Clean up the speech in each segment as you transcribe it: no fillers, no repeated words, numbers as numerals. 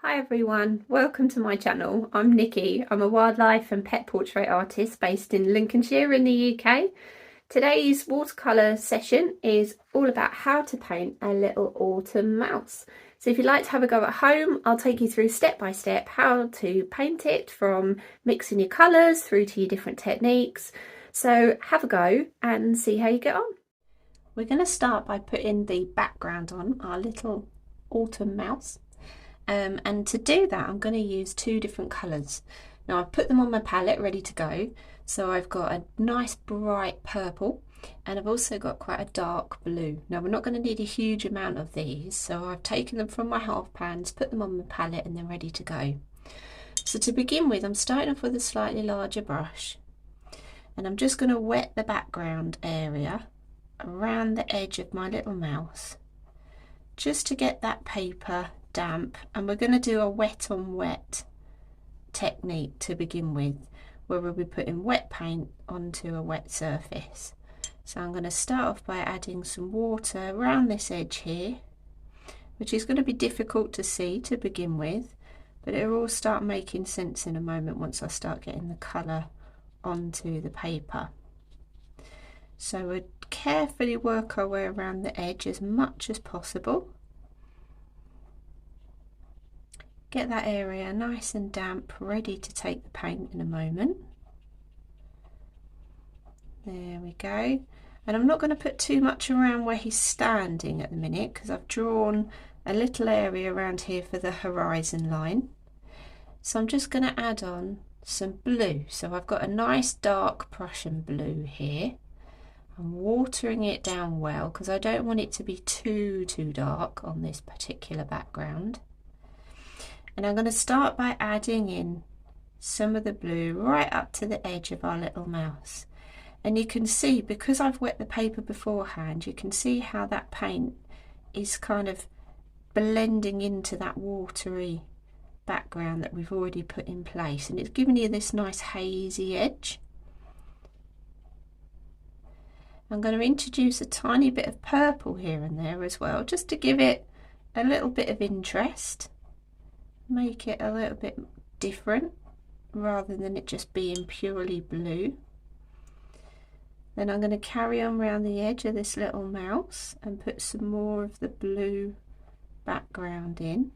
Hi everyone, welcome to my channel. I'm Nikki. I'm a wildlife and pet portrait artist based in Lincolnshire in the UK. Today's watercolour session is all about how to paint a little autumn mouse. So if you'd like to have a go at home, I'll take you through step by step how to paint it, from mixing your colours through to your different techniques. So have a go and see how you get on. We're going to start by putting the background on our little autumn mouse. And to do that, I'm going to use two different colours. Now I've put them on my palette ready to go. So I've got a nice bright purple and I've also got quite a dark blue. Now we're not going to need a huge amount of these, so I've taken them from my half pans, put them on my palette and they're ready to go. So to begin with, I'm starting off with a slightly larger brush and I'm just going to wet the background area around the edge of my little mouse just to get that paper damp, and we're going to do a wet on wet technique to begin with, where we'll be putting wet paint onto a wet surface. So I'm going to start off by adding some water around this edge here, which is going to be difficult to see to begin with, but it will all start making sense in a moment once I start getting the colour onto the paper. So we'll carefully work our way around the edge as much as possible. Get that area nice and damp, ready to take the paint in a moment. There we go. And I'm not going to put too much around where he's standing at the minute, because I've drawn a little area around here for the horizon line. So I'm just going to add on some blue. So I've got a nice dark Prussian blue here. I'm watering it down well because I don't want it to be too dark on this particular background. And I'm going to start by adding in some of the blue right up to the edge of our little mouse. And you can see, because I've wet the paper beforehand, you can see how that paint is kind of blending into that watery background that we've already put in place. And it's giving you this nice hazy edge. I'm going to introduce a tiny bit of purple here and there as well, just to give it a little bit of interest. Make it a little bit different rather than it just being purely blue. Then I'm going to carry on around the edge of this little mouse and put some more of the blue background in.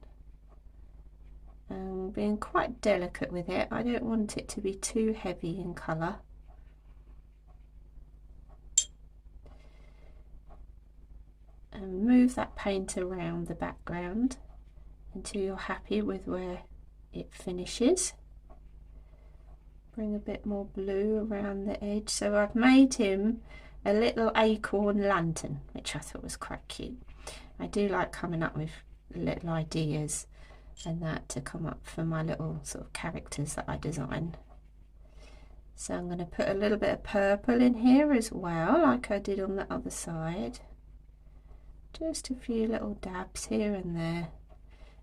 And being quite delicate with it, I don't want it to be too heavy in colour. And move that paint around the background until you're happy with where it finishes. Bring a bit more blue around the edge. So I've made him a little acorn lantern, which I thought was quite cute. I do like coming up with little ideas and that to come up for my little sort of characters that I design. So I'm going to put a little bit of purple in here as well, like I did on the other side. Just a few little dabs here and there.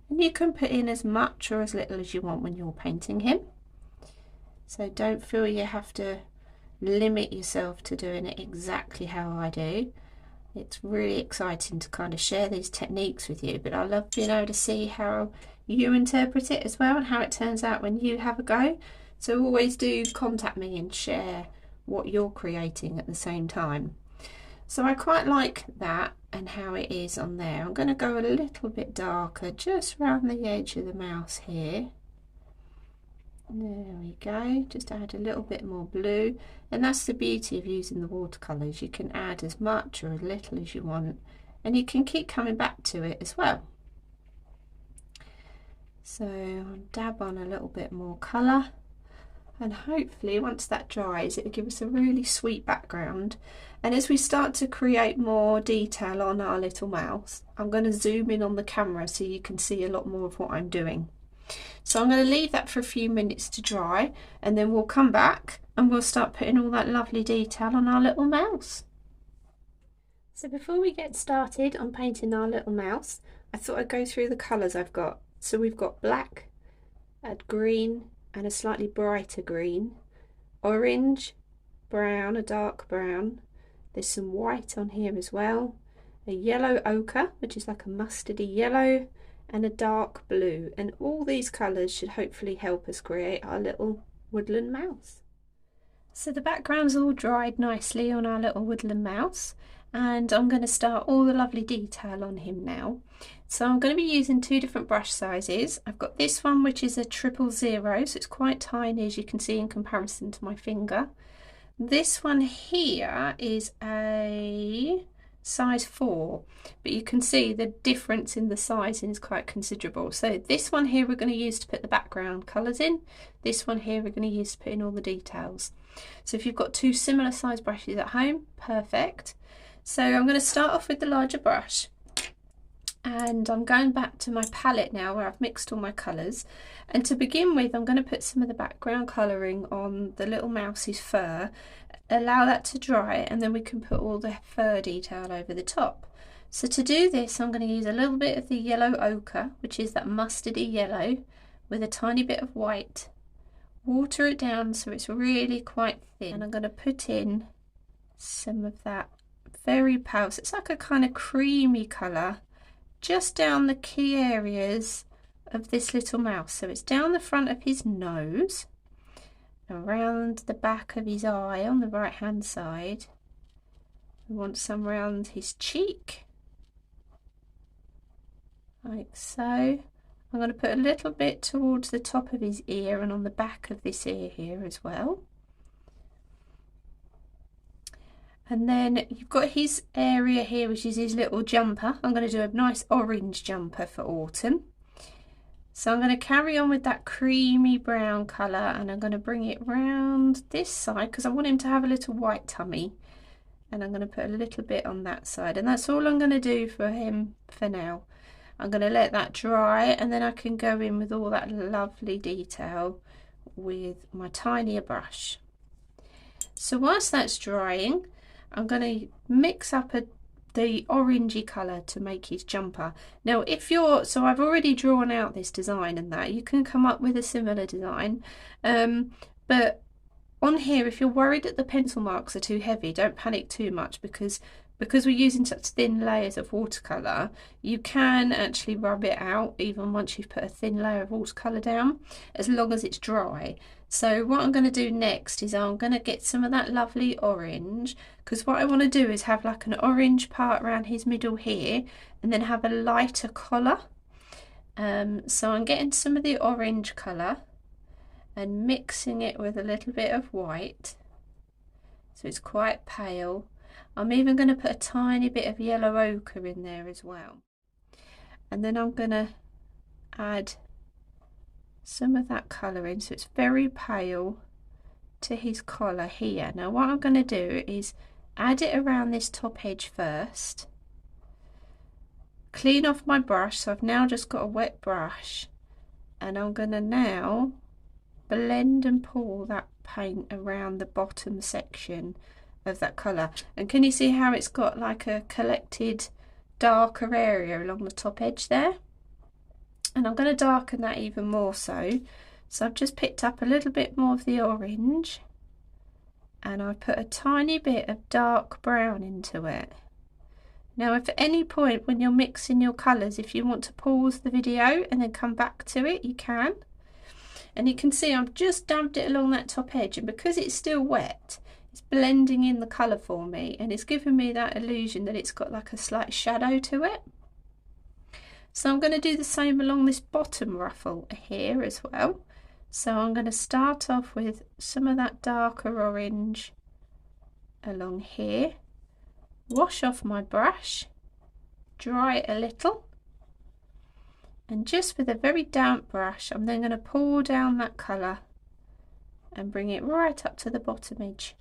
And you can put in as much or as little as you want when you're painting him. So don't feel you have to limit yourself to doing it exactly how I do. It's really exciting to kind of share these techniques with you, but I love being able to see how you interpret it as well and how it turns out when you have a go. So always do contact me and share what you're creating at the same time. So I quite like that and how it is on there. I'm going to go a little bit darker just around the edge of the mouse here. There we go, just add a little bit more blue, and that's the beauty of using the watercolours. You can add as much or as little as you want, and you can keep coming back to it as well. So I'll dab on a little bit more colour, and hopefully once that dries it'll give us a really sweet background. And as we start to create more detail on our little mouse, I'm going to zoom in on the camera so you can see a lot more of what I'm doing. So I'm going to leave that for a few minutes to dry, and then we'll come back and we'll start putting all that lovely detail on our little mouse. So before we get started on painting our little mouse, I thought I'd go through the colours I've got. So we've got black, a green and a slightly brighter green, orange, brown, a dark brown. There's some white on here as well, a yellow ochre, which is like a mustardy yellow, and a dark blue, and all these colours should hopefully help us create our little woodland mouse. So the background's all dried nicely on our little woodland mouse, and I'm going to start all the lovely detail on him now. So I'm going to be using two different brush sizes. I've got this one which is a 000, so it's quite tiny as you can see in comparison to my finger. This one here is a size 4, but you can see the difference in the sizing is quite considerable. So this one here we're going to use to put the background colours in. This one here we're going to use to put in all the details. So if you've got two similar size brushes at home, perfect. So I'm going to start off with the larger brush, and I'm going back to my palette now where I've mixed all my colours, and to begin with I'm going to put some of the background colouring on the little mouse's fur, allow that to dry, and then we can put all the fur detail over the top. So to do this I'm going to use a little bit of the yellow ochre, which is that mustardy yellow, with a tiny bit of white, water it down so it's really quite thin, and I'm going to put in some of that very pale, so it's like a kind of creamy colour just down the key areas of this little mouse. So it's down the front of his nose, around the back of his eye on the right hand side. We want some around his cheek, like so. I'm going to put a little bit towards the top of his ear and on the back of this ear here as well. And then you've got his area here, which is his little jumper. I'm going to do a nice orange jumper for autumn. So I'm going to carry on with that creamy brown colour, and I'm going to bring it round this side because I want him to have a little white tummy. And I'm going to put a little bit on that side, and that's all I'm going to do for him for now. I'm going to let that dry, and then I can go in with all that lovely detail with my tinier brush. So whilst that's drying, I'm going to mix up the orangey colour to make his jumper. Now so I've already drawn out this design and that, you can come up with a similar design, but on here, if you're worried that the pencil marks are too heavy, don't panic too much, because we're using such thin layers of watercolour, you can actually rub it out even once you've put a thin layer of watercolour down, as long as it's dry. So what I'm going to do next is I'm going to get some of that lovely orange, because what I want to do is have like an orange part around his middle here, and then have a lighter collar. So I'm getting some of the orange colour and mixing it with a little bit of white, so it's quite pale. I'm even going to put a tiny bit of yellow ochre in there as well, and then I'm going to add some of that colour in so it's very pale to his collar here. Now what I'm going to do is add it around this top edge first, clean off my brush, so I've now just got a wet brush, and I'm going to now blend and pour that paint around the bottom section of that colour. And can you see how it's got like a collected darker area along the top edge there? And I'm going to darken that even more so. So I've just picked up a little bit more of the orange, and I've put a tiny bit of dark brown into it. Now if at any point when you're mixing your colours, if you want to pause the video and then come back to it, you can. And you can see I've just dabbed it along that top edge, and because it's still wet, it's blending in the colour for me, and it's giving me that illusion that it's got like a slight shadow to it. So I'm going to do the same along this bottom ruffle here as well. So I'm going to start off with some of that darker orange along here, wash off my brush, dry it a little, and just with a very damp brush I'm then going to pour down that colour and bring it right up to the bottom edge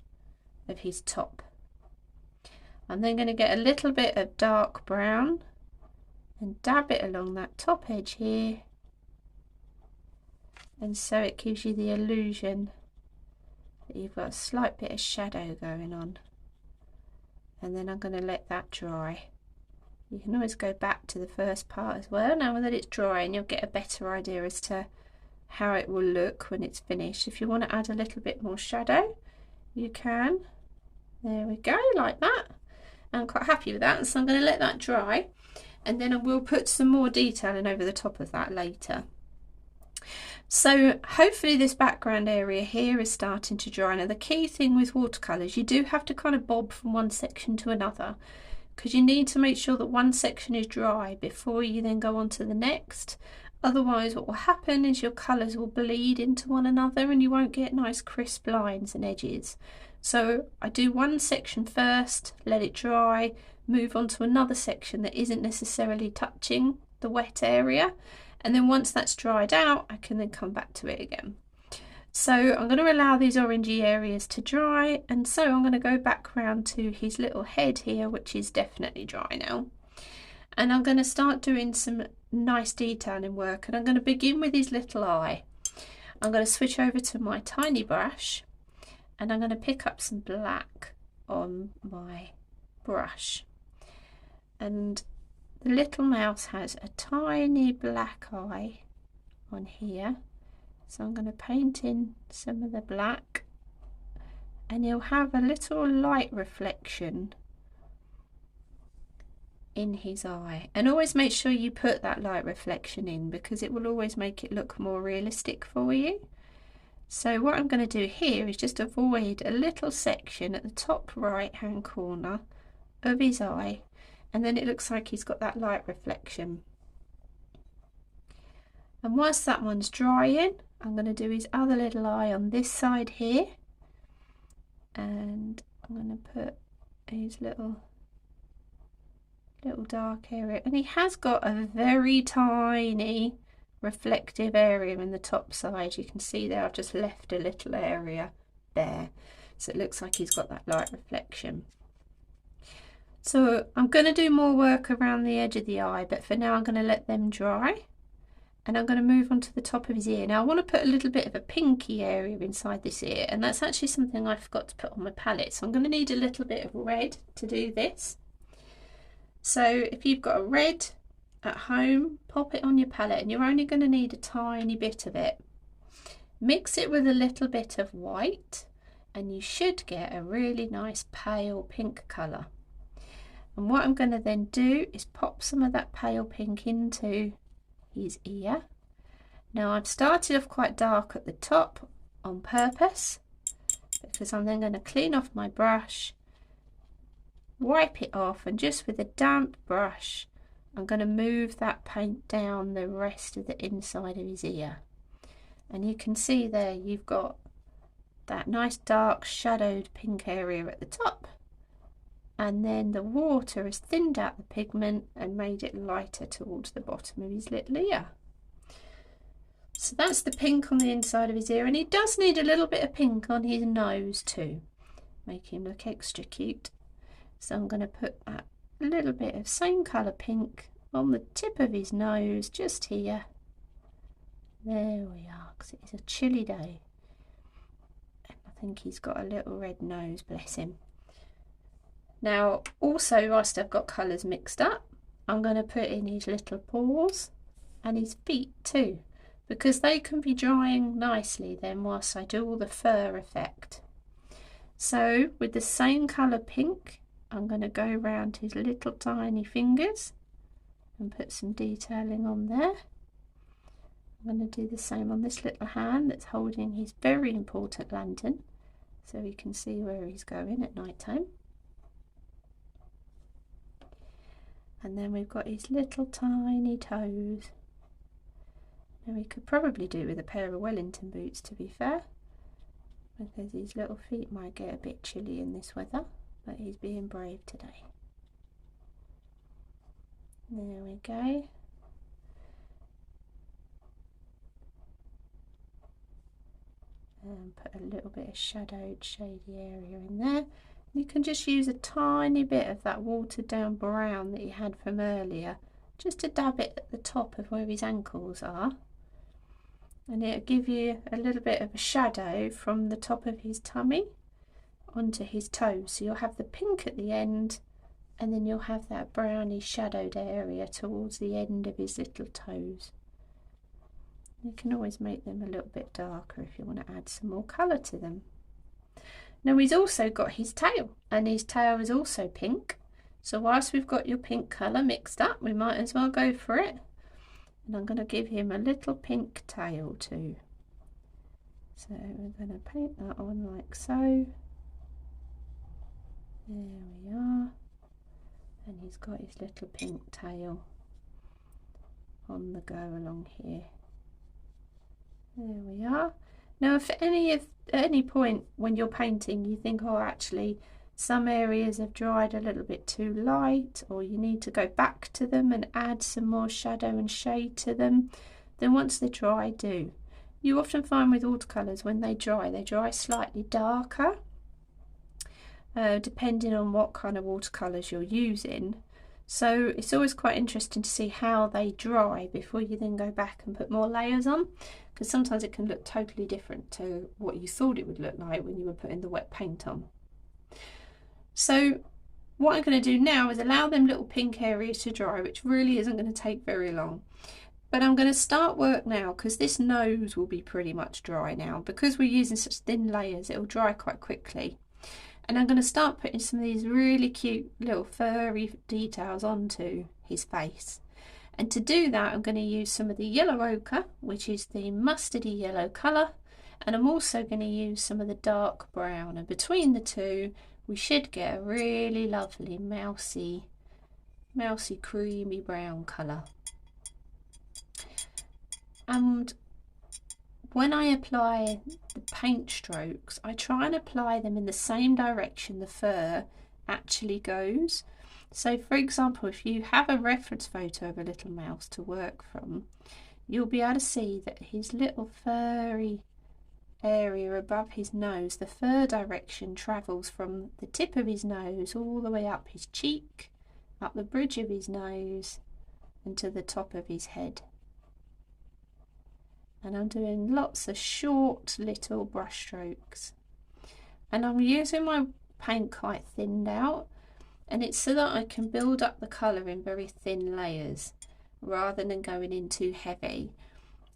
of his top. I'm then going to get a little bit of dark brown and dab it along that top edge here, and so it gives you the illusion that you've got a slight bit of shadow going on. And then I'm going to let that dry. You can always go back to the first part as well now that it's dry, and you'll get a better idea as to how it will look when it's finished. If you want to add a little bit more shadow, you can. There we go, like that. I'm quite happy with that, so I'm going to let that dry. and then I will put some more detailing over the top of that later. So hopefully this background area here is starting to dry. Now the key thing with watercolours, you do have to kind of bob from one section to another, because you need to make sure that one section is dry before you then go on to the next. Otherwise what will happen is your colours will bleed into one another and you won't get nice crisp lines and edges. So I do one section first, let it dry, move on to another section that isn't necessarily touching the wet area, and then once that's dried out I can then come back to it again. So I'm going to allow these orangey areas to dry, and so I'm going to go back round to his little head here, which is definitely dry now. And I'm going to start doing some nice detailing work, and I'm going to begin with his little eye. I'm going to switch over to my tiny brush and I'm going to pick up some black on my brush. And the little mouse has a tiny black eye on here, so I'm going to paint in some of the black, and you'll have a little light reflection in his eye. And always make sure you put that light reflection in, because it will always make it look more realistic for you. So what I'm going to do here is just avoid a little section at the top right hand corner of his eye, and then it looks like he's got that light reflection. And whilst that one's drying, I'm going to do his other little eye on this side here, and I'm going to put his little dark area, and he has got a very tiny reflective area in the top side. You can see there I've just left a little area there, so it looks like he's got that light reflection. So I'm going to do more work around the edge of the eye, but for now I'm going to let them dry, and I'm going to move on to the top of his ear. Now I want to put a little bit of a pinky area inside this ear, and that's actually something I forgot to put on my palette, so I'm going to need a little bit of red to do this. So if you've got a red at home, pop it on your palette, and you're only going to need a tiny bit of it. Mix it with a little bit of white and you should get a really nice pale pink colour. And what I'm going to then do is pop some of that pale pink into his ear. Now I've started off quite dark at the top on purpose, because I'm then going to clean off my brush, wipe it off, and just with a damp brush I'm going to move that paint down the rest of the inside of his ear. And you can see there you've got that nice dark shadowed pink area at the top, and then the water has thinned out the pigment and made it lighter towards the bottom of his little ear. So that's the pink on the inside of his ear, and he does need a little bit of pink on his nose too, make him look extra cute. So I'm going to put that little bit of same colour pink on the tip of his nose, just here. There we are, because it's a chilly day. And I think he's got a little red nose, bless him. Now also, whilst I've got colours mixed up, I'm going to put in his little paws and his feet too, because they can be drying nicely then whilst I do all the fur effect. So with the same colour pink, I'm going to go around his little tiny fingers and put some detailing on there. I'm going to do the same on this little hand that's holding his very important lantern, so he can see where he's going at night time. And then we've got his little tiny toes. Now we could probably do with a pair of Wellington boots, to be fair, because his little feet might get a bit chilly in this weather, but he's being brave today. There we go. And put a little bit of shadowed shady area in there. You can just use a tiny bit of that watered down brown that you had from earlier, just to dab it at the top of where his ankles are, and it'll give you a little bit of a shadow from the top of his tummy onto his toes. So you'll have the pink at the end, and then you'll have that browny shadowed area towards the end of his little toes. You can always make them a little bit darker if you want to add some more colour to them. Now he's also got his tail, and his tail is also pink, So whilst we've got your pink colour mixed up, we might as well go for it. And I'm going to give him a little pink tail too. So we're going to paint that on like so. There we are. And he's got his little pink tail on the go along here. There we are. Now if at any point when you're painting you think, oh actually some areas have dried a little bit too light, or you need to go back to them and add some more shadow and shade to them, then once they dry, do. You often find with watercolours when they dry slightly darker, depending on what kind of watercolours you're using. So it's always quite interesting to see how they dry before you then go back and put more layers on, because sometimes it can look totally different to what you thought it would look like when you were putting the wet paint on. So what I'm going to do now is allow them little pink areas to dry, which really isn't going to take very long. But I'm going to start work now because this nose will be pretty much dry now. Because we're using such thin layers, it will dry quite quickly. And I'm going to start putting some of these really cute little furry details onto his face. And to do that, I'm going to use some of the yellow ochre, which is the mustardy yellow colour. And I'm also going to use some of the dark brown. And between the two, we should get a really lovely mousy creamy brown colour. And when I apply the paint strokes, I try and apply them in the same direction the fur actually goes. So for example, if you have a reference photo of a little mouse to work from, you'll be able to see that his little furry area above his nose, the fur direction travels from the tip of his nose all the way up his cheek, up the bridge of his nose and to the top of his head. And I'm doing lots of short little brush strokes, and I'm using my paint quite thinned out, and it's so that I can build up the colour in very thin layers rather than going in too heavy.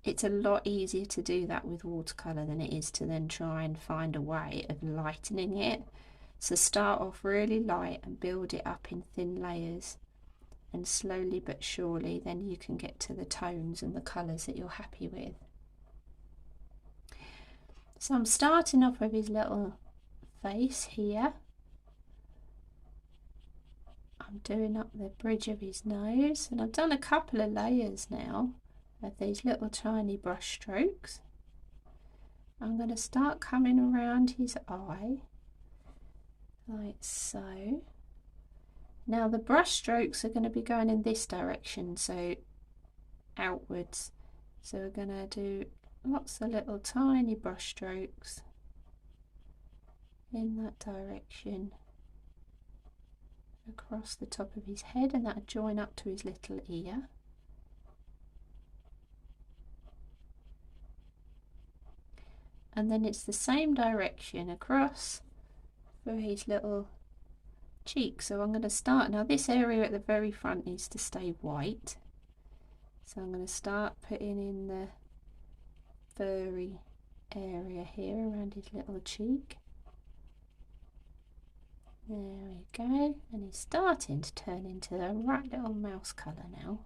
It's a lot easier to do that with watercolour than it is to then try and find a way of lightening it. So start off really light and build it up in thin layers, and slowly but surely then you can get to the tones and the colours that you're happy with. So I'm starting off with his little face here. I'm doing up the bridge of his nose, and I've done a couple of layers now of these little tiny brush strokes. I'm going to start coming around his eye like so. Now the brush strokes are going to be going in this direction, so outwards. So we're going to do lots of little tiny brush strokes in that direction across the top of his head, and that'll join up to his little ear. And then it's the same direction across for his little cheek. So I'm going to start now. This area at the very front needs to stay white, so I'm going to start putting in the furry area here around his little cheek. There we go, and he's starting to turn into the right little mouse colour now.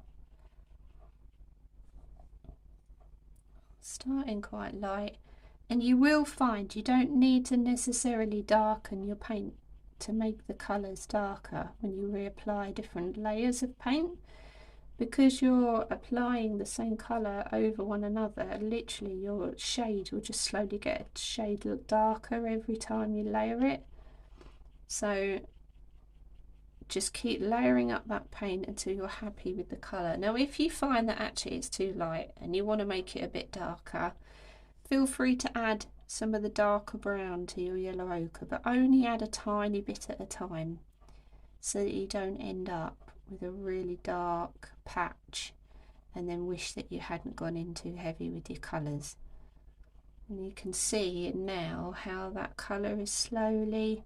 Starting quite light, and you will find you don't need to necessarily darken your paint to make the colours darker when you reapply different layers of paint, because you're applying the same colour over one another. Literally your shade will just slowly get a shade darker every time you layer it. So just keep layering up that paint until you're happy with the colour. Now if you find that actually it's too light and you want to make it a bit darker, feel free to add some of the darker brown to your yellow ochre, but only add a tiny bit at a time so that you don't end up with a really dark patch and then wish that you hadn't gone in too heavy with your colours. And you can see now how that colour is slowly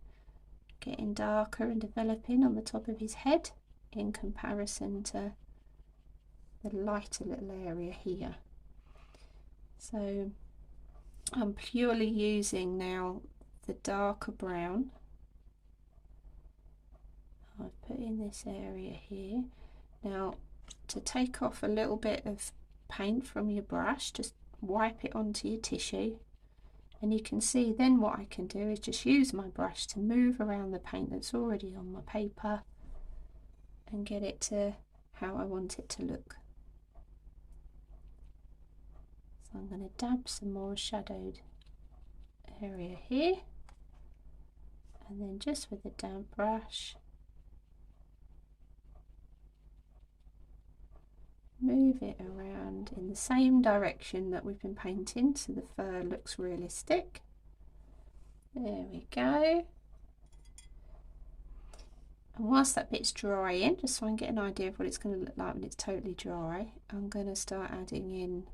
getting darker and developing on the top of his head in comparison to the lighter little area here. So I'm purely using now the darker brown. I've put in in this area here. Now, to take off a little bit of paint from your brush, just wipe it onto your tissue, and you can see then what I can do is just use my brush to move around the paint that's already on my paper and get it to how I want it to look. So I'm going to dab some more shadowed area here, and then just with a damp brush move it around in the same direction that we've been painting so the fur looks realistic. There we go. And whilst that bit's drying, just so I can get an idea of what it's going to look like when it's totally dry, I'm going to start adding in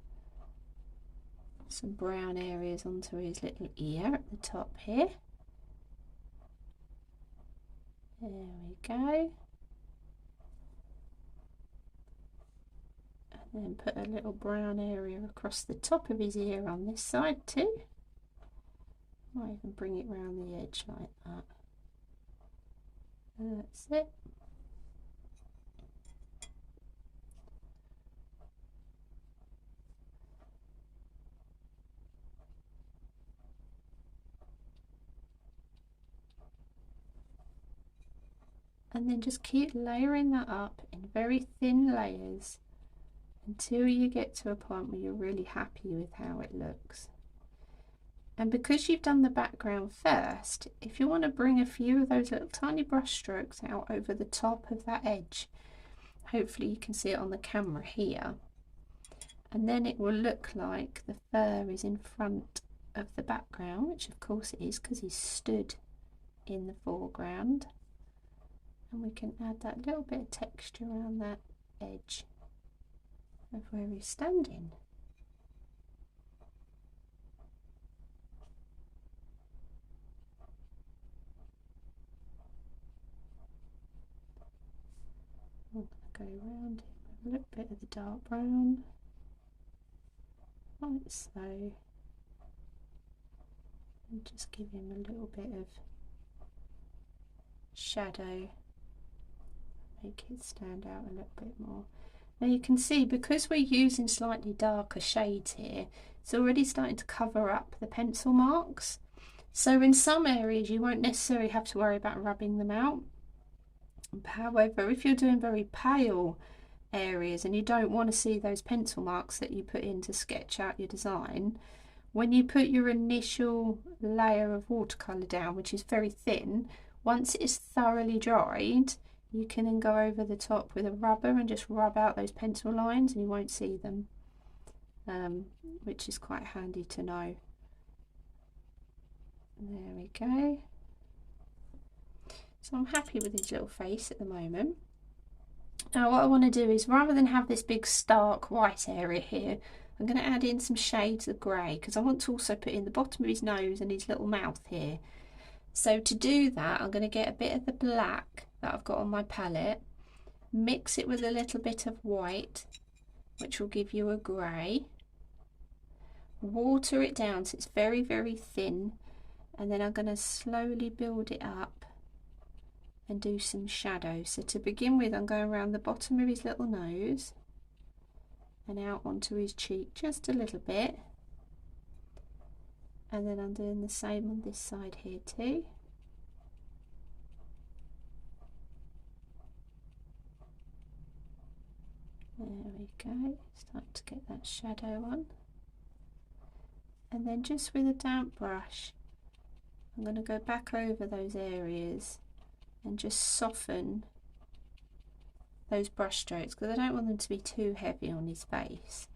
some brown areas onto his little ear at the top here. There we go. And then put a little brown area across the top of his ear on this side too. Might even bring it round the edge like that. That's it. And then just keep layering that up in very thin layers until you get to a point where you're really happy with how it looks. And because you've done the background first, if you want to bring a few of those little tiny brush strokes out over the top of that edge, hopefully you can see it on the camera here, and then it will look like the fur is in front of the background, which of course it is because he's stood in the foreground. And we can add that little bit of texture around that edge of where he's standing. I'm going to go around him with a little bit of the dark brown, like so, and just give him a little bit of shadow, make it stand out a little bit more. Now you can see, because we're using slightly darker shades here, it's already starting to cover up the pencil marks. So in some areas you won't necessarily have to worry about rubbing them out. However, if you're doing very pale areas and you don't want to see those pencil marks that you put in to sketch out your design, when you put your initial layer of watercolour down, which is very thin, once it is thoroughly dried, you can then go over the top with a rubber and just rub out those pencil lines and you won't see them, which is quite handy to know. There we go. So I'm happy with his little face at the moment. Now what I want to do is, rather than have this big stark white area here, I'm going to add in some shades of grey, because I want to also put in the bottom of his nose and his little mouth here. So to do that, I'm going to get a bit of the black that I've got on my palette, mix it with a little bit of white, which will give you a grey, water it down so it's very, very thin, and then I'm going to slowly build it up and do some shadow. So to begin with, I'm going around the bottom of his little nose and out onto his cheek just a little bit, and then I'm doing the same on this side here too. There we go, start to get that shadow on. And then just with a damp brush, I'm going to go back over those areas and just soften those brush strokes, because I don't want them to be too heavy on his face,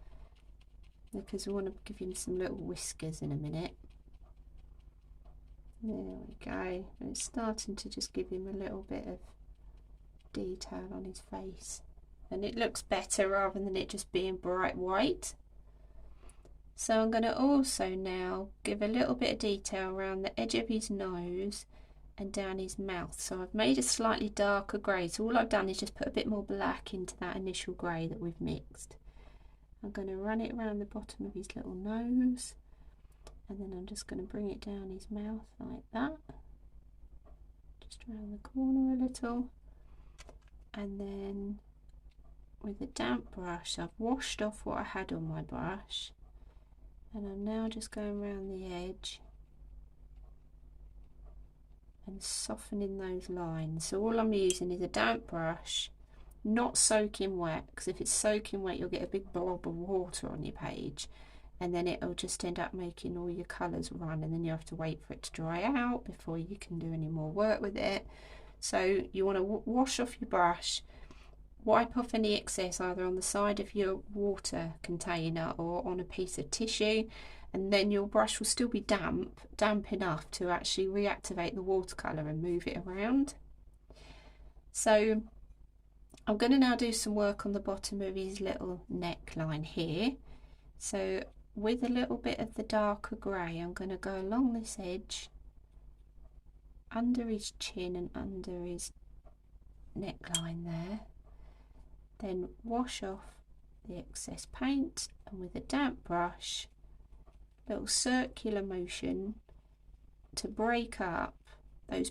because we want to give him some little whiskers in a minute. There we go, and it's starting to just give him a little bit of detail on his face, and it looks better rather than it just being bright white. So I'm going to also now give a little bit of detail around the edge of his nose and down his mouth. So I've made a slightly darker grey, so all I've done is just put a bit more black into that initial grey that we've mixed. I'm going to run it around the bottom of his little nose, and then I'm just going to bring it down his mouth like that, just around the corner a little, And then with a damp brush, I've washed off what I had on my brush, and I'm now just going around the edge and softening those lines. So all I'm using is a damp brush, not soaking wet, because if it's soaking wet you'll get a big blob of water on your page, and then it'll just end up making all your colours run, and then you have to wait for it to dry out before you can do any more work with it. So you want to wash off your brush, wipe off any excess either on the side of your water container or on a piece of tissue, and then your brush will still be damp enough to actually reactivate the watercolour and move it around. So I'm going to now do some work on the bottom of his little neckline here. So with a little bit of the darker grey, I'm going to go along this edge under his chin and under his neckline there, then wash off the excess paint, and with a damp brush, little circular motion to break up those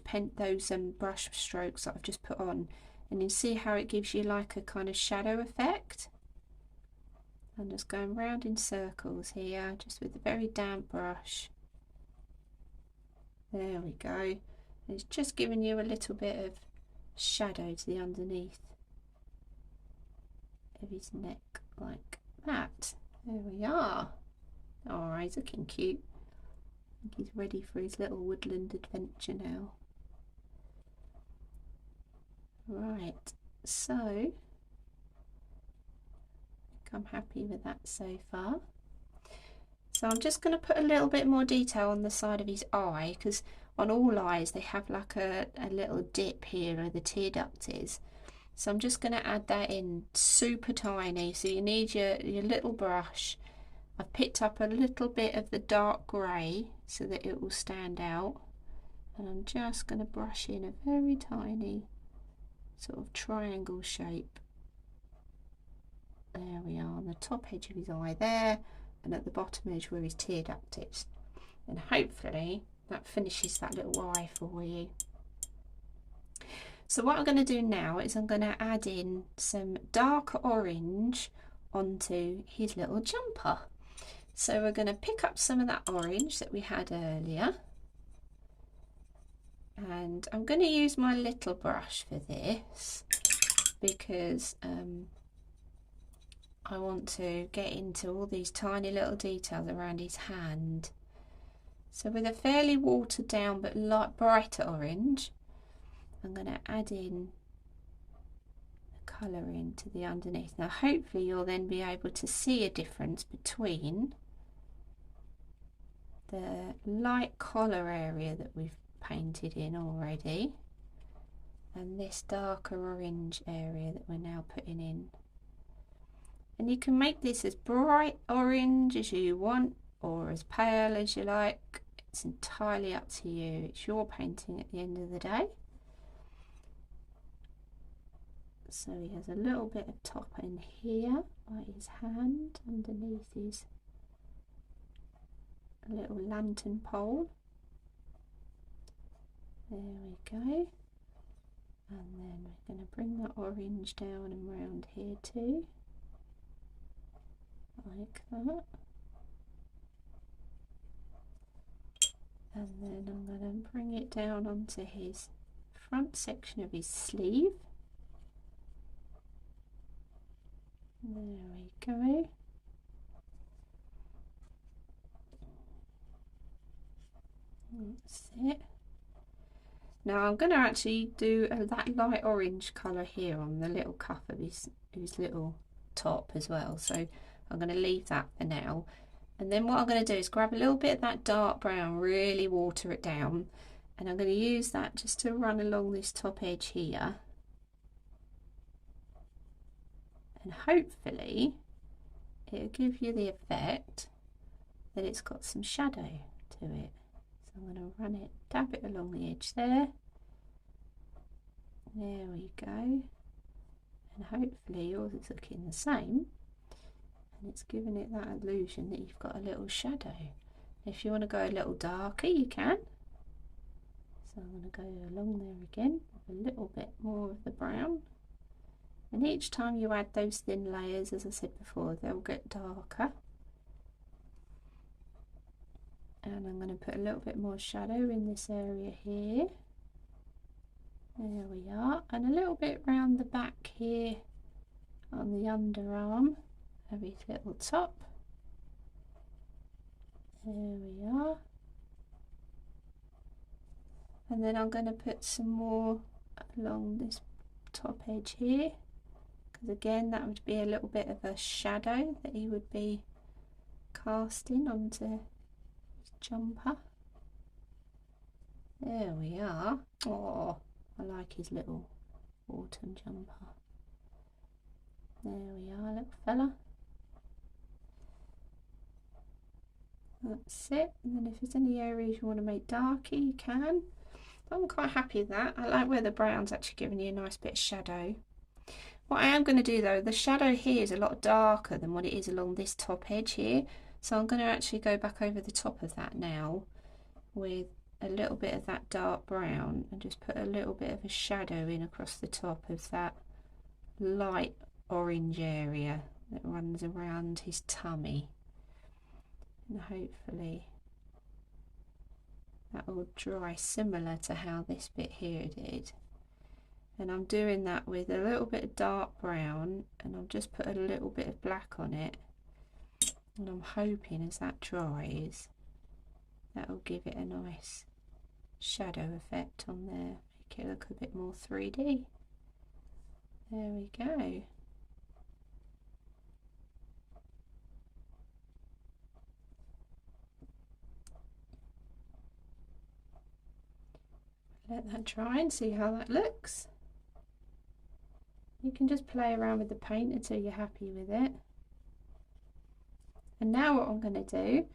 brush strokes that I've just put on, and you see how it gives you like a kind of shadow effect. I'm just going round in circles here, just with a very damp brush. There we go. It's just giving you a little bit of shadow to the underneath of his neck, like that. There we are. Oh, he's looking cute. I think he's ready for his little woodland adventure now. Right, so I'm happy with that so far. So I'm just going to put a little bit more detail on the side of his eye, because on all eyes they have like a little dip here where the tear duct is. So I'm just going to add that in super tiny. So you need your little brush. I've picked up a little bit of the dark grey so that it will stand out, and I'm just going to brush in a very tiny sort of triangle shape. There we are, on the top edge of his eye there, and at the bottom edge where his tear duct is. And hopefully that finishes that little eye for you. So what I'm going to do now is I'm going to add in some dark orange onto his little jumper. So we're going to pick up some of that orange that we had earlier, and I'm going to use my little brush for this because I want to get into all these tiny little details around his hand. So with a fairly watered down but light brighter orange, I'm going to add in the colour into the underneath. Now hopefully you'll then be able to see a difference between the light collar area that we've painted in already and this darker orange area that we're now putting in. And you can make this as bright orange as you want or as pale as you like. It's entirely up to you. It's your painting at the end of the day. So he has a little bit of top in here by his hand underneath his little lantern pole. There we go. And then we're going to bring that orange down and round here too, like that. And then I'm going to bring it down onto his front section of his sleeve. There we go. That's it. Now I'm going to actually do that light orange colour here on the little cuff of his little top as well. So I'm going to leave that for now. And then what I'm going to do is grab a little bit of that dark brown, really water it down. And I'm going to use that just to run along this top edge here. And hopefully it'll give you the effect that it's got some shadow to it. So I'm going to run it, dab it along the edge there. There we go. And hopefully yours is looking the same. And it's giving it that illusion that you've got a little shadow. If you want to go a little darker, you can. So I'm going to go along there again with a little bit more of the brown. And each time you add those thin layers, as I said before, they'll get darker. And I'm going to put a little bit more shadow in this area here. There we are. And a little bit round the back here on the underarm of his little top. There we are. And then I'm going to put some more along this top edge here, because again that would be a little bit of a shadow that he would be casting onto his jumper. There we are. Oh, I like his little autumn jumper. There we are, little fella. That's it. And then if there's any areas you want to make darker, you can. I'm quite happy with that. I like where the brown's actually giving you a nice bit of shadow. What I am going to do though, the shadow here is a lot darker than what it is along this top edge here. So I'm going to actually go back over the top of that now with a little bit of that dark brown and just put a little bit of a shadow in across the top of that light orange area that runs around his tummy. And hopefully that will dry similar to how this bit here did. And I'm doing that with a little bit of dark brown, and I'll just put a little bit of black on it, and I'm hoping as that dries that will give it a nice shadow effect on there, make it look a bit more 3D. There we go. Let that dry and see how that looks. You can just play around with the paint until you're happy with it. And now what I'm going to do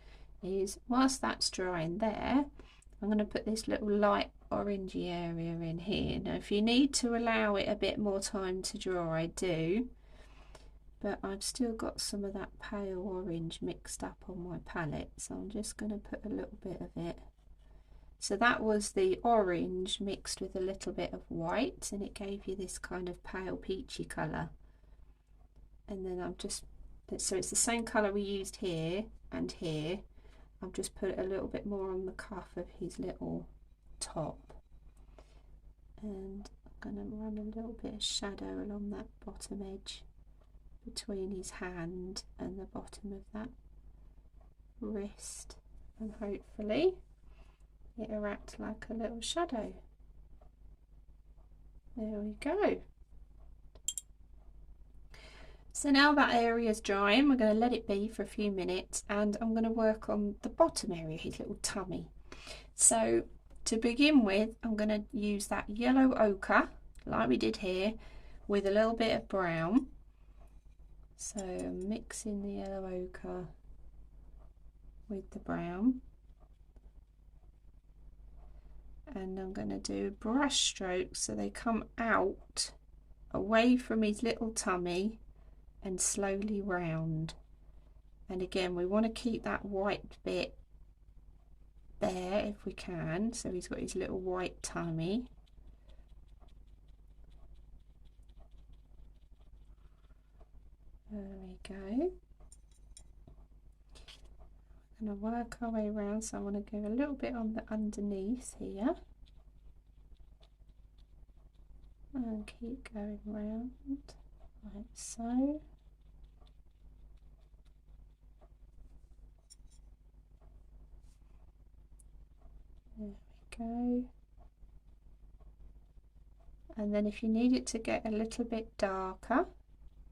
is, whilst that's drying there, I'm going to put this little light orangey area in here. Now if you need to allow it a bit more time to dry, do. But I've still got some of that pale orange mixed up on my palette, so I'm just going to put a little bit of it. So that was the orange mixed with a little bit of white, and it gave you this kind of pale peachy colour. And then I'm just, so it's the same colour we used here and here. I've just put a little bit more on the cuff of his little top. And I'm going to run a little bit of shadow along that bottom edge between his hand and the bottom of that wrist. And hopefully it'll act like a little shadow. There we go. So now that area is drying, we're going to let it be for a few minutes, and I'm going to work on the bottom area, his little tummy. So to begin with, I'm going to use that yellow ochre, like we did here, with a little bit of brown. So I'm mixing the yellow ochre with the brown. And I'm going to do brush strokes so they come out away from his little tummy and slowly round. And again, we want to keep that white bit there if we can, so he's got his little white tummy. There we go. I'm going to work our way around, so I want to go a little bit on the underneath here and keep going round like so. There we go. And then if you need it to get a little bit darker,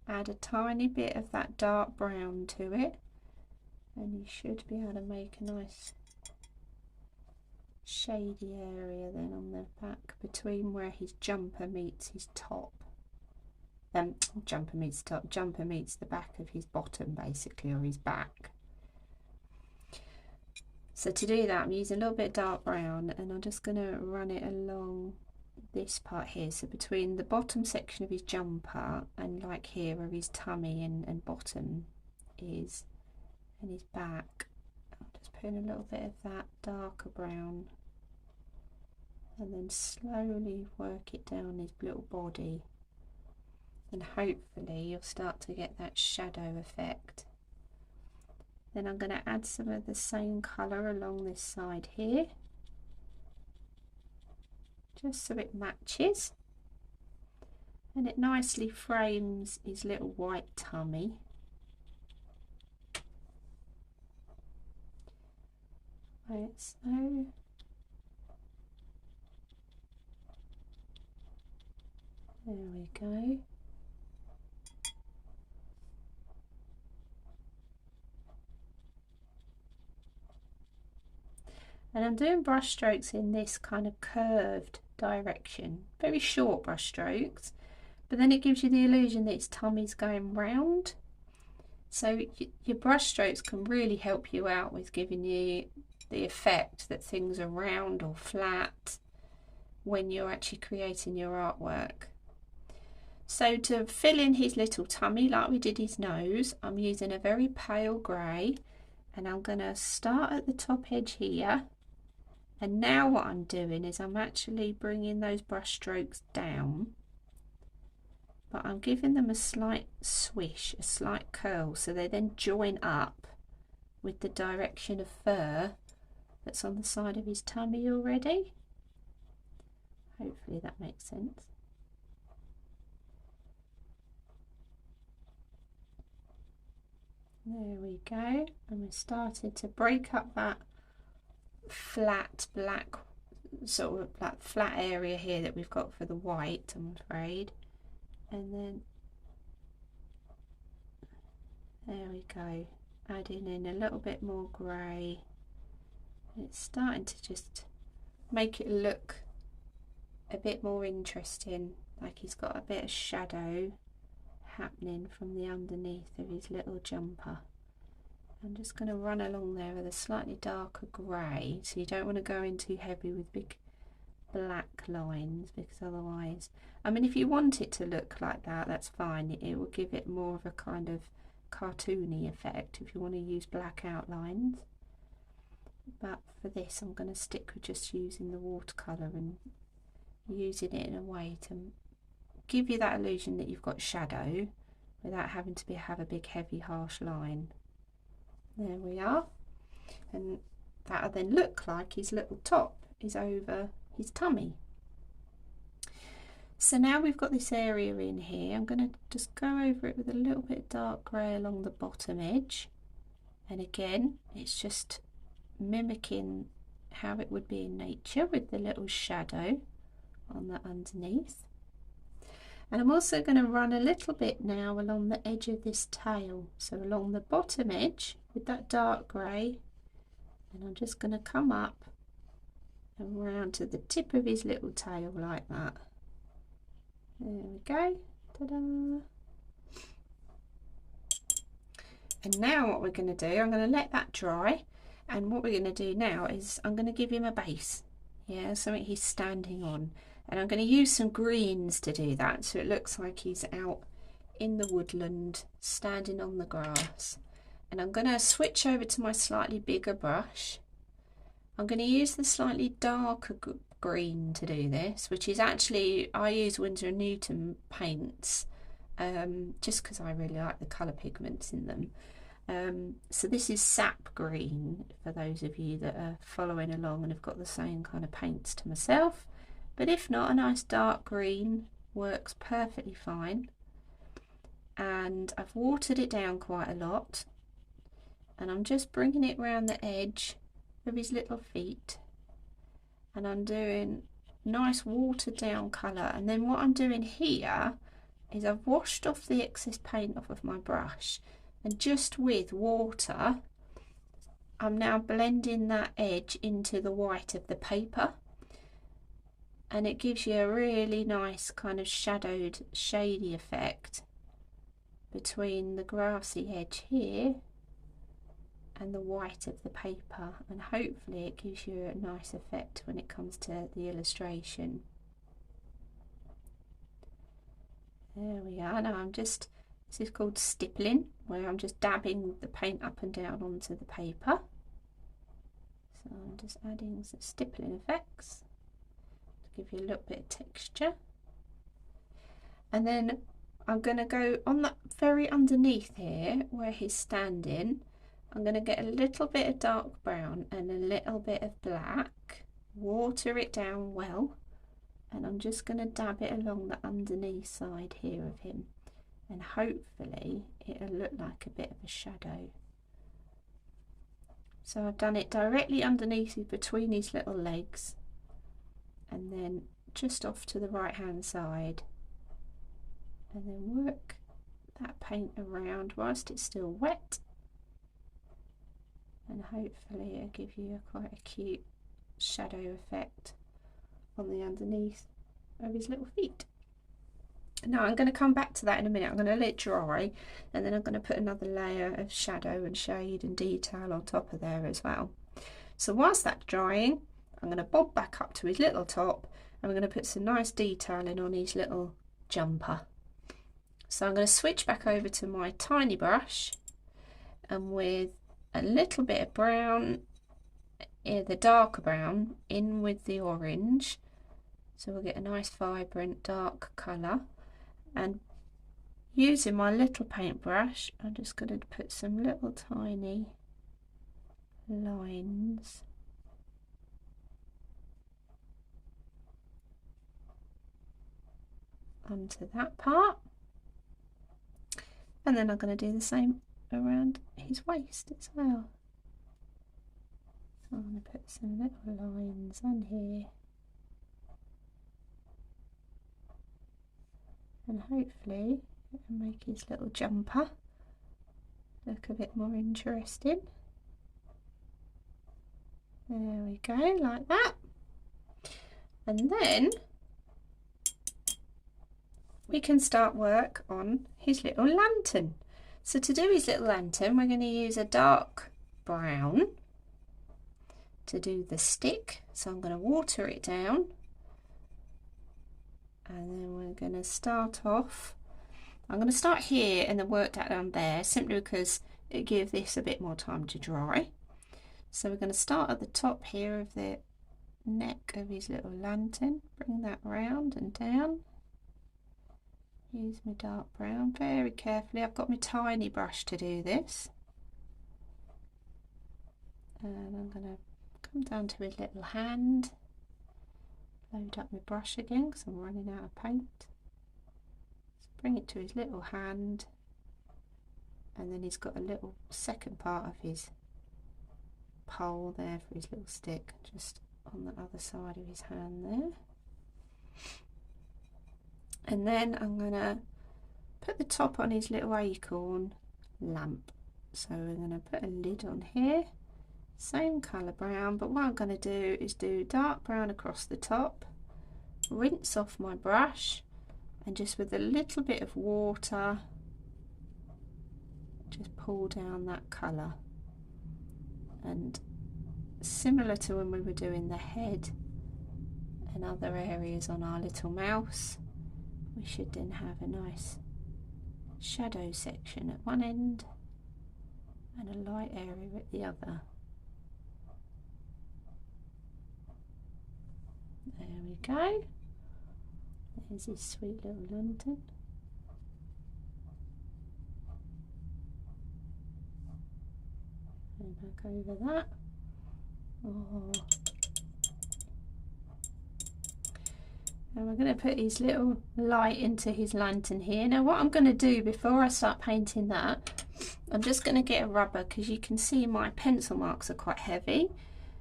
add a tiny bit of that dark brown to it, and you should be able to make a nice shady area then on the back between where his jumper meets his top. Jumper meets top, jumper meets the back of his bottom basically, or his back. So to do that, I'm using a little bit of dark brown, and I'm just going to run it along this part here, so between the bottom section of his jumper and like here where his tummy and bottom is, and his back. I'm just putting a little bit of that darker brown, and then slowly work it down his little body. and hopefully you'll start to get that shadow effect. Then I'm going to add some of the same colour along this side here, just so it matches, and it nicely frames his little white tummy. Like so. There we go. And I'm doing brush strokes in this kind of curved direction, very short brush strokes, but then it gives you the illusion that his tummy's going round. So your brush strokes can really help you out with giving you the effect that things are round or flat when you're actually creating your artwork. So to fill in his little tummy like we did his nose, I'm using a very pale grey, and I'm going to start at the top edge here. And now what I'm doing is I'm actually bringing those brush strokes down, but I'm giving them a slight swish, a slight curl, so they then join up with the direction of fur that's on the side of his tummy already. Hopefully that makes sense. There we go, and we started to break up that flat black, sort of that flat area here that we've got for the white, I'm afraid. And then there we go, adding in a little bit more grey. It's starting to just make it look a bit more interesting, like he's got a bit of shadow happening from the underneath of his little jumper. I'm just going to run along there with a slightly darker grey, so you don't want to go in too heavy with big black lines, because otherwise, I mean, if you want it to look like that, that's fine. It will give it more of a kind of cartoony effect if you want to use black outlines. But for this I'm going to stick with just using the watercolour and using it in a way to give you that illusion that you've got shadow without having to have a big heavy harsh line. There we are, and that'll then look like his little top is over his tummy. So now we've got this area in here, I'm going to just go over it with a little bit of dark grey along the bottom edge, and again it's just mimicking how it would be in nature with the little shadow on the underneath. And I'm also going to run a little bit now along the edge of this tail, so along the bottom edge with that dark grey, and I'm just going to come up and round to the tip of his little tail like that. There we go. Ta-da! And now what we're going to do, I'm going to let that dry, and what we're going to do now is I'm going to give him a base, something he's standing on. And I'm going to use some greens to do that, so it looks like he's out in the woodland standing on the grass. And I'm going to switch over to my slightly bigger brush. I'm going to use the slightly darker green to do this, which is actually, I use Winsor & Newton paints just because I really like the colour pigments in them. So this is sap green for those of you that are following along and have got the same kind of paints to myself. But if not, a nice dark green works perfectly fine. And I've watered it down quite a lot, and I'm just bringing it round the edge of his little feet, and I'm doing nice watered down colour. And then what I'm doing here is I've washed off the excess paint off of my brush, and just with water I'm now blending that edge into the white of the paper, and it gives you a really nice kind of shadowed, shady effect between the grassy edge here and the white of the paper, and hopefully it gives you a nice effect when it comes to the illustration. There we are. Now this is called stippling, where I'm just dabbing the paint up and down onto the paper. So I'm just adding some stippling effects to give you a little bit of texture. And then I'm going to go on the very underneath here where he's standing. I'm going to get a little bit of dark brown and a little bit of black, water it down well, and I'm just going to dab it along the underneath side here of him, and hopefully it'll look like a bit of a shadow. So I've done it directly underneath between his little legs, and then just off to the right hand side, and then work that paint around whilst it's still wet, and hopefully it'll give you quite a cute shadow effect on the underneath of his little feet. Now I'm going to come back to that in a minute. I'm going to let it dry, and then I'm going to put another layer of shadow and shade and detail on top of there as well. So whilst that's drying, I'm going to bob back up to his little top, and I'm going to put some nice detailing on his little jumper. So I'm going to switch back over to my tiny brush, and with a little bit of brown, the darker brown, in with the orange, so we'll get a nice vibrant dark colour. And using my little paintbrush, I'm just going to put some little tiny lines onto that part, and then I'm going to do the same around his waist as well. So I'm going to put some little lines on here, and hopefully it will make his little jumper look a bit more interesting. There we go, like that. And then we can start work on his little lantern. So to do his little lantern, we're going to use a dark brown to do the stick. So I'm going to water it down, and then we're going to start off. I'm going to start here and then work that down there, simply because it gives this a bit more time to dry. So we're going to start at the top here of the neck of his little lantern, bring that round and down. Use my dark brown very carefully. I've got my tiny brush to do this, and I'm going to come down to his little hand, load up my brush again because I'm running out of paint. So bring it to his little hand, and then he's got a little second part of his pole there for his little stick, just on the other side of his hand there. And then I'm going to put the top on his little acorn lamp. So we're going to put a lid on here, same colour brown, but what I'm going to do is do dark brown across the top, rinse off my brush, and just with a little bit of water just pull down that colour. And similar to when we were doing the head and other areas on our little mouse, we should then have a nice shadow section at one end and a light area at the other. There we go. There's his sweet little lantern. And back over that. Oh. And we're going to put his little light into his lantern here. Now what I'm going to do before I start painting that, I'm just going to get a rubber, because you can see my pencil marks are quite heavy.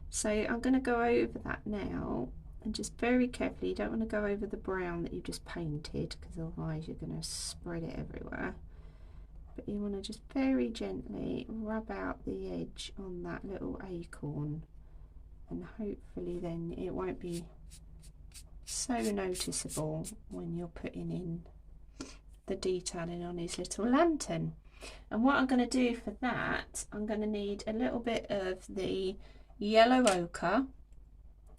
So I'm going to go over that now, and just very carefully, you don't want to go over the brown that you just painted, because otherwise you're going to spread it everywhere. But you want to just very gently rub out the edge on that little acorn, and hopefully then it won't be so noticeable when you're putting in the detailing on his little lantern. And what I'm going to do for that, I'm going to need a little bit of the yellow ochre,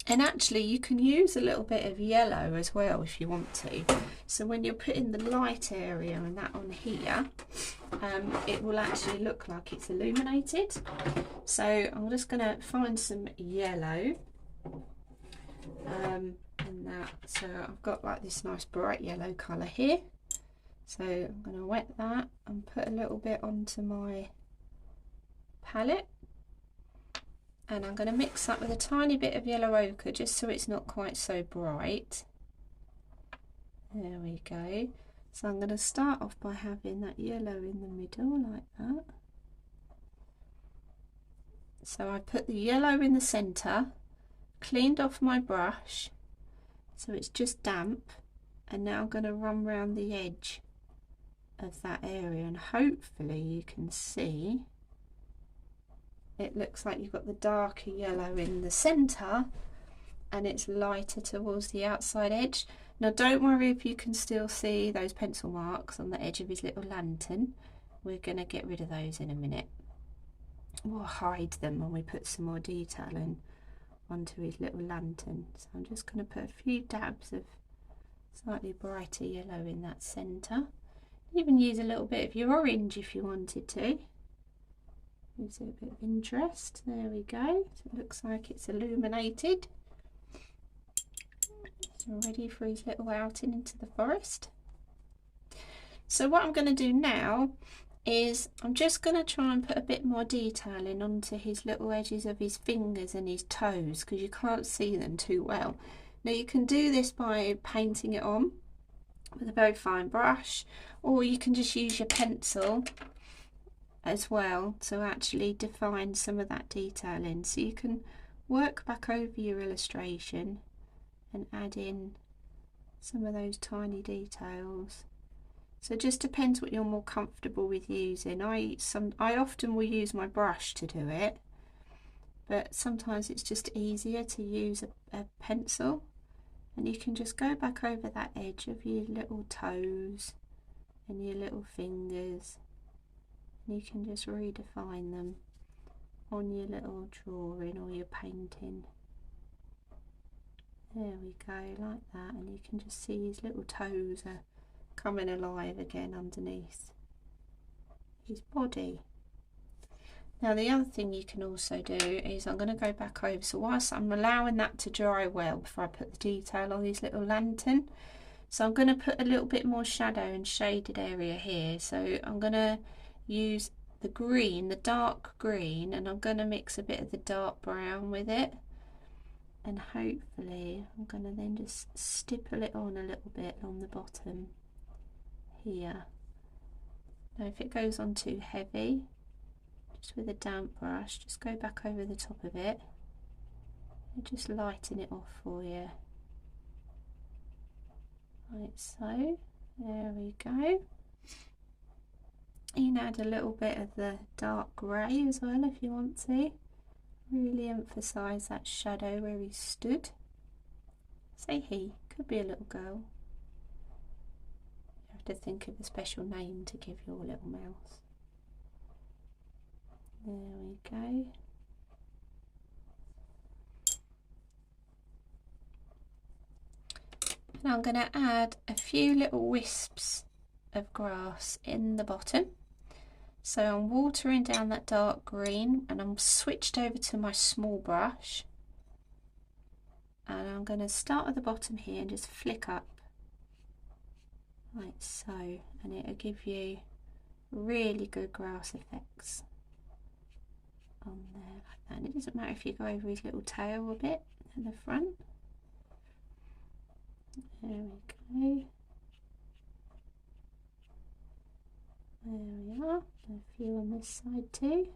and actually you can use a little bit of yellow as well if you want to. So when you're putting the light area and that on here, it will actually look like it's illuminated. So I'm just going to find some yellow. And that, so I've got like this nice bright yellow colour here, So I'm going to wet that and put a little bit onto my palette, and I'm going to mix that with a tiny bit of yellow ochre just so it's not quite so bright. There we go. So I'm going to start off by having that yellow in the middle like that. So I put the yellow in the centre, cleaned off my brush so it's just damp, and now I'm going to run round the edge of that area, and hopefully you can see it looks like you've got the darker yellow in the centre and it's lighter towards the outside edge. Now don't worry if you can still see those pencil marks on the edge of his little lantern. We're going to get rid of those in a minute. We'll hide them when we put some more detail in onto his little lantern. So I'm just going to put a few dabs of slightly brighter yellow in that centre. Even use a little bit of your orange if you wanted to. Gives it a bit of interest. There we go. So it looks like it's illuminated. So ready for his little outing into the forest. So what I'm going to do now is I'm just going to try and put a bit more detail in onto his little edges of his fingers and his toes, because you can't see them too well. Now you can do this by painting it on with a very fine brush, or you can just use your pencil as well to actually define some of that detail in. So you can work back over your illustration and add in some of those tiny details. So it just depends what you're more comfortable with using. I often will use my brush to do it, but sometimes it's just easier to use a pencil, and you can just go back over that edge of your little toes and your little fingers, and you can just redefine them on your little drawing or your painting. There we go, like that, and you can just see his little toes are coming alive again underneath his body. Now the other thing you can also do is I'm going to go back over, so whilst I'm allowing that to dry well before I put the detail on his little lantern, so I'm going to put a little bit more shadow and shaded area here. So I'm going to use the green, the dark green, and I'm going to mix a bit of the dark brown with it, and hopefully I'm going to then just stipple it on a little bit along the bottom here. Now if it goes on too heavy, just with a damp brush, just go back over the top of it and just lighten it off for you, like so. There we go. You can add a little bit of the dark grey as well if you want to. Really emphasise that shadow where he stood. Say he, could be a little girl. You have to think of a special name to give your little mouse. There we go. Now I'm going to add a few little wisps of grass in the bottom. So I'm watering down that dark green, and I'm switched over to my small brush, and I'm going to start at the bottom here and just flick up like so, and it'll give you really good grass effects on there like that. And it doesn't matter if you go over his little tail a bit at the front. There we go. There we are, a few on this side too.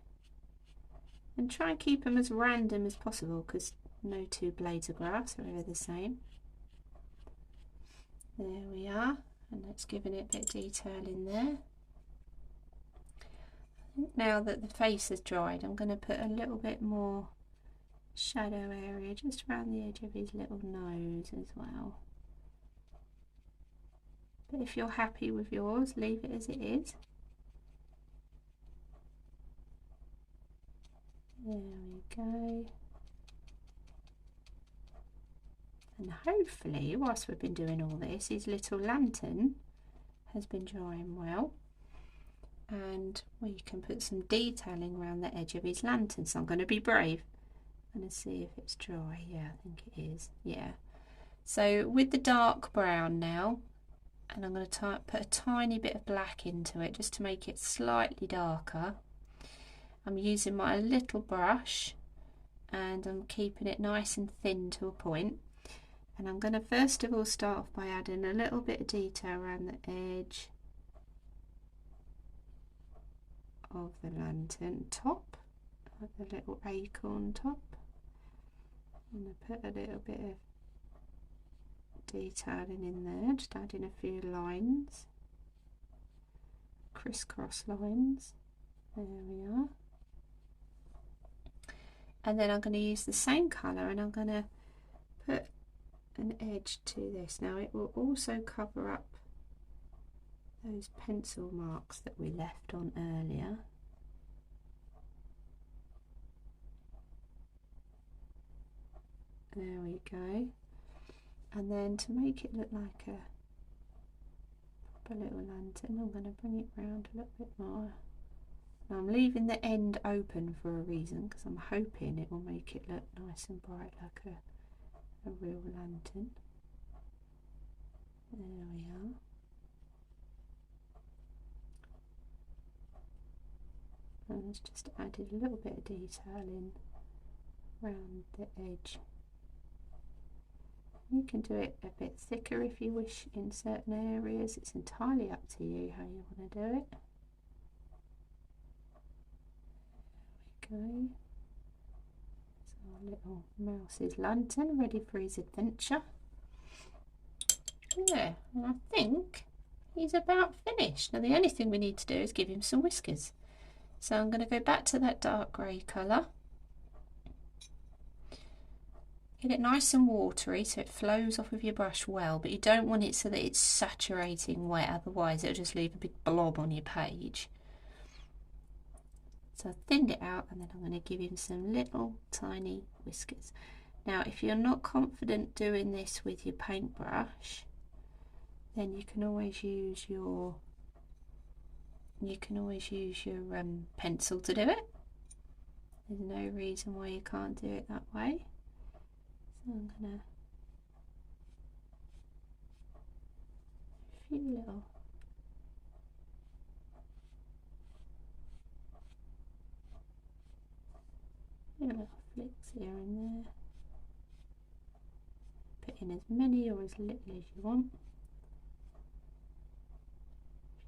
And try and keep them as random as possible, because no two blades of grass are ever the same. There we are, and that's giving it a bit of detail in there. I think now that the face has dried, I'm going to put a little bit more shadow area just around the edge of his little nose as well. But if you're happy with yours, leave it as it is. There we go. And hopefully, whilst we've been doing all this, his little lantern has been drying well. And we can put some detailing around the edge of his lantern. So I'm going to be brave. I'm going to see if it's dry. Yeah, I think it is. Yeah. So with the dark brown now, and I'm going to put a tiny bit of black into it just to make it slightly darker. I'm using my little brush and I'm keeping it nice and thin to a point. And I'm going to first of all start off by adding a little bit of detail around the edge of the lantern top, of the little acorn top. I'm going to put a little bit of detailing in there, just adding a few lines, crisscross lines. There we are. And then I'm going to use the same colour and I'm going to put an edge to this. Now it will also cover up those pencil marks that we left on earlier. There we go. And then to make it look like a little lantern, I'm going to bring it round a little bit more. Now I'm leaving the end open for a reason, because I'm hoping it will make it look nice and bright like a real lantern. There we are. And let's just added a little bit of detail in around the edge. You can do it a bit thicker if you wish in certain areas. It's entirely up to you how you want to do it. There we go. So our little mouse's lantern ready for his adventure. Yeah, I think he's about finished. Now the only thing we need to do is give him some whiskers. So I'm going to go back to that dark grey colour. Get it nice and watery so it flows off of your brush well, but you don't want it so that it's saturating wet, otherwise it'll just leave a big blob on your page. So I've thinned it out and then I'm going to give him some little tiny whiskers. Now if you're not confident doing this with your paintbrush, then you can always use your pencil to do it. There's no reason why you can't do it that way. So I'm gonna a few little flicks here and there. Put in as many or as little as you want.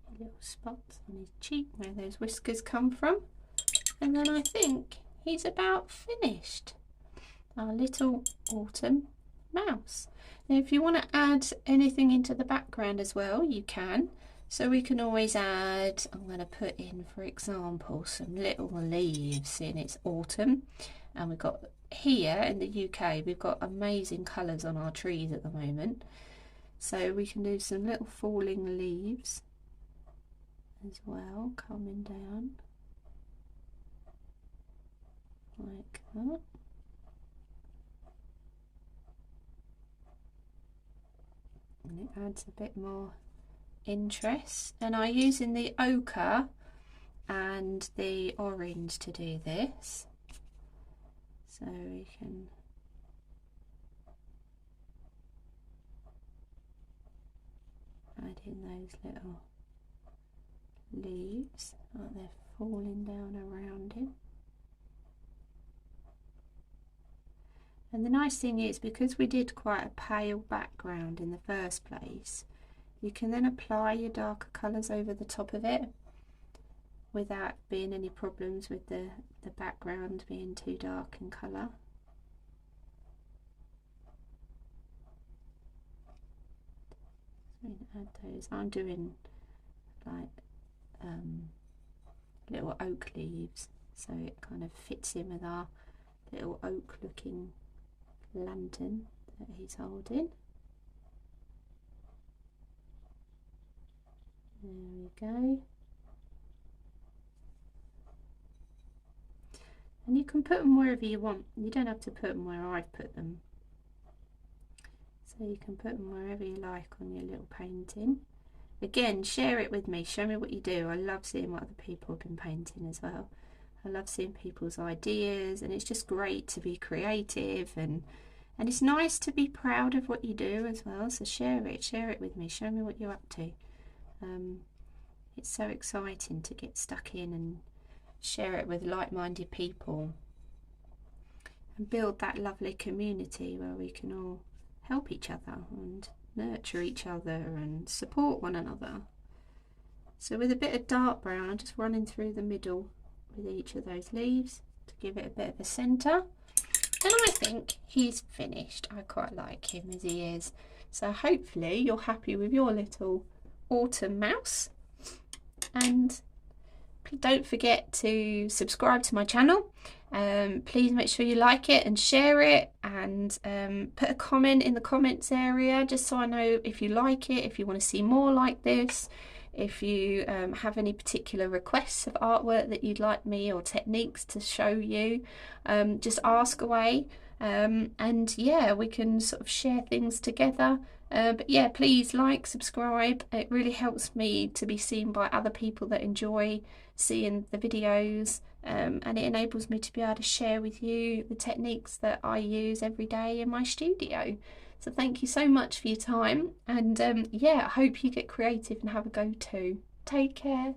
A few little spots on his cheek where those whiskers come from, and then I think he's about finished. Our little autumn mouse. Now if you want to add anything into the background as well, you can. So we can always add, I'm going to put in, for example, some little leaves in it's autumn. And we've got here in the UK, we've got amazing colours on our trees at the moment. So we can do some little falling leaves as well, coming down like that. And it adds a bit more interest, and I'm using the ochre and the orange to do this, so we can add in those little leaves like they're falling down around him. And the nice thing is, because we did quite a pale background in the first place, you can then apply your darker colours over the top of it without being any problems with the background being too dark in colour. So we can add those. I'm doing like little oak leaves, so it kind of fits in with our little oak looking lantern that he's holding. There we go. And you can put them wherever you want. You don't have to put them where I've put them. So you can put them wherever you like on your little painting. Again, share it with me. Show me what you do. I love seeing what other people have been painting as well. I love seeing people's ideas, and it's just great to be creative and And it's nice to be proud of what you do as well, so share it with me, show me what you're up to. It's so exciting to get stuck in and share it with like-minded people and build that lovely community where we can all help each other and nurture each other and support one another. So with a bit of dark brown, I'm just running through the middle with each of those leaves to give it a bit of a centre. And I think he's finished. I quite like him as he is. So hopefully you're happy with your little autumn mouse. And don't forget to subscribe to my channel. Please make sure you like it and share it, and put a comment in the comments area just so I know if you like it, if you want to see more like this, if you have any particular requests of artwork that you'd like me or techniques to show you. Just ask away, and yeah, we can sort of share things together. But yeah, please like, subscribe. It really helps me to be seen by other people that enjoy seeing the videos, and it enables me to be able to share with you the techniques that I use every day in my studio. So thank you so much for your time, and yeah, I hope you get creative and have a go too. Take care.